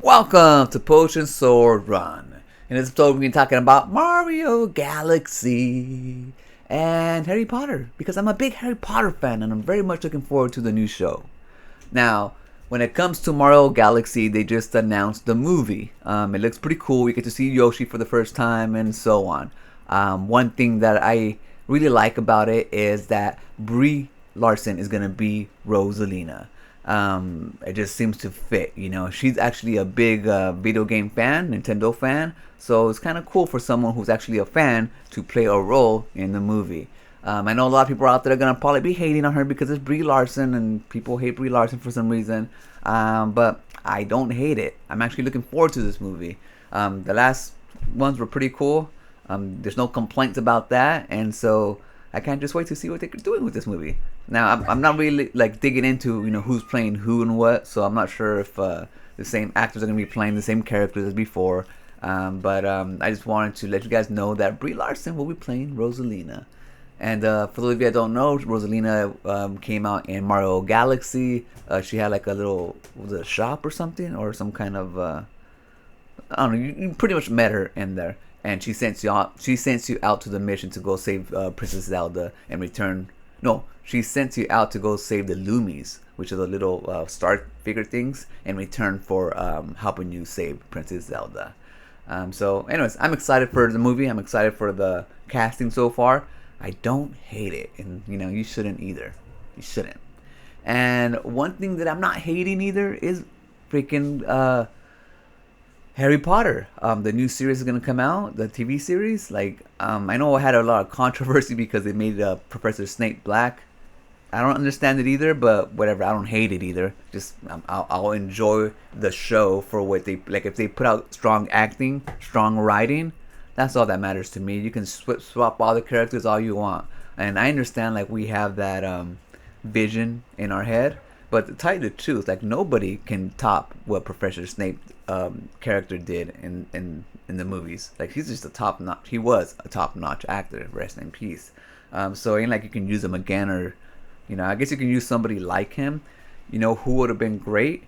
Welcome to Potion Sword Run. In this episode, we're going to be talking about Mario Galaxy and Harry Potter because I'm a big Harry Potter fan and I'm very much looking forward to the new show. Now, when it comes to Mario Galaxy, they just announced the movie. It looks pretty cool. We get to see Yoshi for the first time and so on. One thing that I really like about it is that Brie Larson is going to be Rosalina. It just seems to fit, she's actually a big video game fan, Nintendo fan, so it's kind of cool for someone who's actually a fan to play a role in the movie. I know a lot of people out there are going to probably be hating on her because it's Brie Larson and people hate Brie Larson for some reason, but I don't hate it. I'm actually looking forward to this movie. The last ones were pretty cool. There's no complaints about that, and so I can't just wait to see what they're doing with this movie. Now, I'm not really like digging into who's playing who and what, so I'm not sure if the same actors are gonna be playing the same characters as before. But I just wanted to let you guys know that Brie Larson will be playing Rosalina. And for those of you that don't know, Rosalina came out in Mario Galaxy. She had like a little shop or something, or some kind of I don't know. You pretty much met her in there, and she sends you out. She sends you out to the mission to go save Princess Zelda and return. No, she sends you out to go save the Loomies, which are the little star figure things, in return for helping you save Princess Zelda. So, anyways, I'm excited for the movie. I'm excited for the casting so far. I don't hate it, and you shouldn't either. You shouldn't. And one thing that I'm not hating either is freaking Harry Potter. The new series is gonna come out, the TV series. I know I had a lot of controversy because they made Professor Snape black. I don't understand it either, but whatever. I don't hate it either. Just I'll enjoy the show for what they like. If they put out strong acting, strong writing, that's all that matters to me. You can swap all the characters all you want, and I understand we have that vision in our head. But to tell you the truth, nobody can top what Professor Snape character did in the movies. He's just a top notch. He was a top notch actor. Rest in peace. So it ain't like you can use him again, or I guess you can use somebody like him. Who would have been great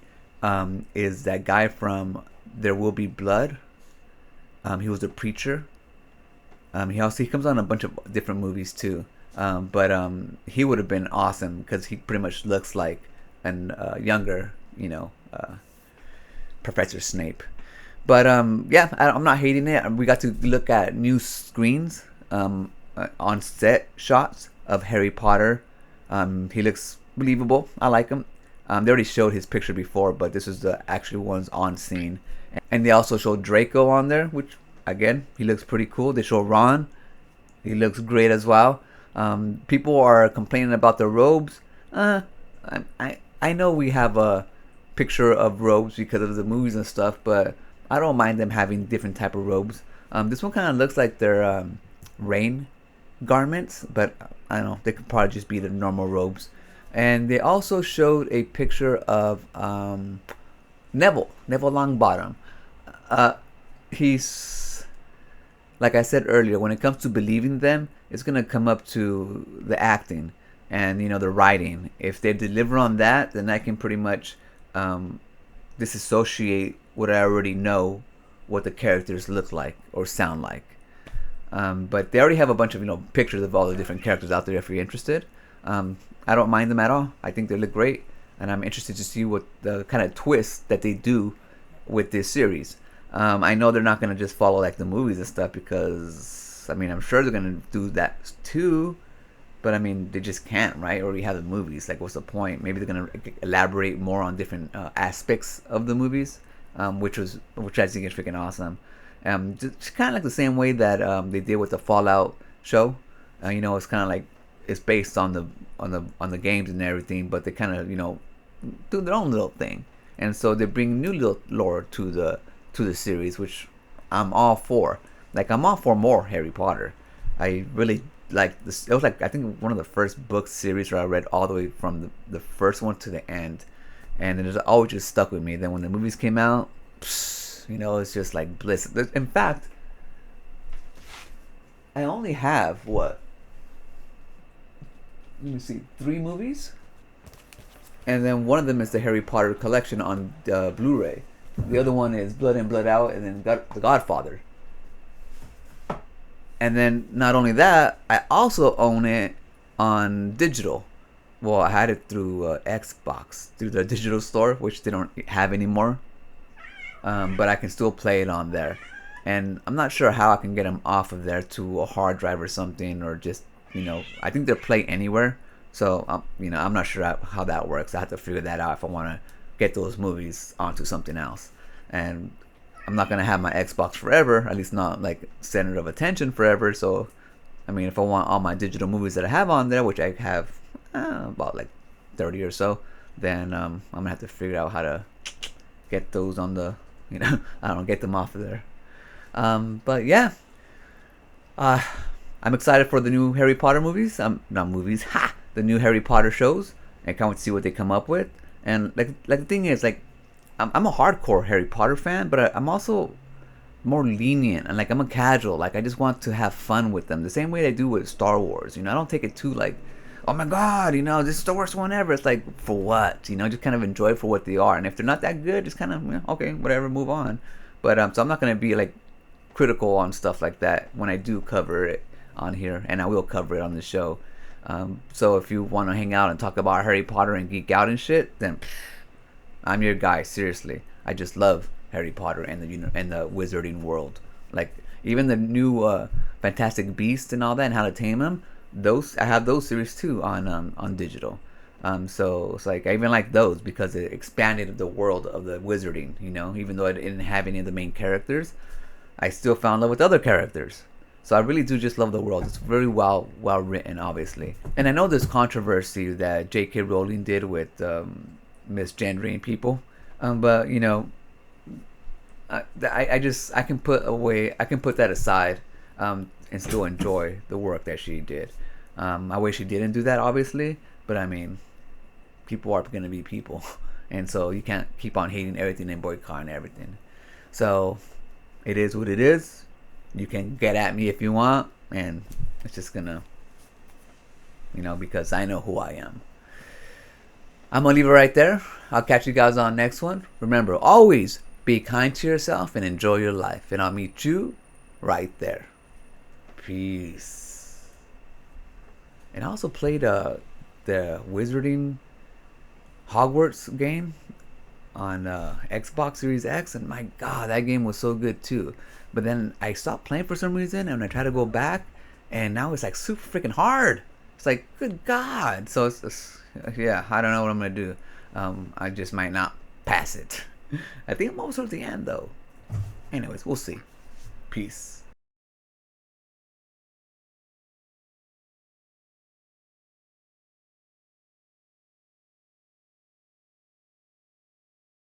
is that guy from There Will Be Blood. He was the preacher. He comes on a bunch of different movies too. But he would have been awesome because he pretty much looks like an younger, Professor Snape. But yeah, I'm not hating it. We got to look at new screens on set shots of Harry Potter. He looks believable. I like him. They already showed his picture before, but this is the actual ones on scene. And they also showed Draco on there, which again, he looks pretty cool. They show Ron. He looks great as well. People are complaining about the robes. I know we have a picture of robes because of the movies and stuff, but I don't mind them having different type of robes. This one kind of looks like they're rain garments, but I don't know. They could probably just be the normal robes. And they also showed a picture of Neville Longbottom. He's, like I said earlier, when it comes to believing them, it's gonna come up to the acting and the writing. If they deliver on that, then I can pretty much disassociate what I already know what the characters look like or sound like. But they already have a bunch of pictures of all the different characters out there if you're interested. I don't mind them at all. I think they look great, and I'm interested to see what the kind of twist that they do with this series. I know they're not gonna just follow the movies and stuff because I'm sure they're gonna do that too, but they just can't, right? Or we have the movies. What's the point? Maybe they're gonna elaborate more on different aspects of the movies, which I think is freaking awesome. Just kind of like the same way that they did with the Fallout show. It's kind of it's based on the games and everything, but they kind of do their own little thing, and so they bring new little lore to the series, which I'm all for. I'm all for more Harry Potter. I really like this. It was I think one of the first book series where I read all the way from the first one to the end, and it always just stuck with me. Then when the movies came out, it's just bliss. In fact, I only have what? Let me see, 3 movies, and then one of them is the Harry Potter collection on Blu-ray. The other one is Blood In, Blood Out, and then The Godfather. And then not only that, I also own it on digital. Well, I had it through Xbox, through the digital store, which they don't have anymore. But I can still play it on there. And I'm not sure how I can get them off of there to a hard drive or something, or just, I think they're Play Anywhere. So, I'm not sure how that works. I have to figure that out if I want to get those movies onto something else. And I'm not going to have my Xbox forever, at least not like center of attention forever. So, if I want all my digital movies that I have on there, which I have about like 30 or so, then I'm going to have to figure out how to get those on the, I don't know, get them off of there. But yeah, I'm excited for the new Harry Potter movies. Not movies, the new Harry Potter shows. I can't wait to see what they come up with. And like the thing is, like, I'm a hardcore Harry Potter fan, but I'm also more lenient, and like I'm a casual. Like, I just want to have fun with them, the same way I do with Star Wars. I don't take it too like, oh my god, this is the worst one ever. It's like, for what? Just kind of enjoy it for what they are. And if they're not that good, just kind of, okay, whatever, move on. But so I'm not gonna be like critical on stuff like that when I do cover it on here, and I will cover it on the show. So if you want to hang out and talk about Harry Potter and geek out and shit, then I'm your guy. Seriously, I just love Harry Potter and the wizarding world. Like, even the new Fantastic Beasts and all that, and How to Tame Them. I have those series too on digital. So it's like I even like those because it expanded the world of the wizarding. Even though I didn't have any of the main characters, I still found love with other characters. So I really do just love the world. It's very well written, obviously. And I know there's controversy that J.K. Rowling did with misgendering people, but I can put that aside, and still enjoy the work that she did. I wish she didn't do that, obviously, but people are gonna be people, and so you can't keep on hating everything and boycotting everything. So it is what it is. You can get at me if you want, and it's just gonna, because I know who I am. I'm gonna leave it right there. I'll catch you guys on next one. Remember, always be kind to yourself and enjoy your life, and I'll meet you right there. Peace. And I also played the Wizarding Hogwarts game on Xbox Series X, and my god, that game was so good too. But then I stopped playing for some reason, and I tried to go back, and now it's like super freaking hard. It's like, good god. So yeah, I don't know what I'm gonna do. I just might not pass it. I think I'm almost towards the end though. Anyways, we'll see. Peace.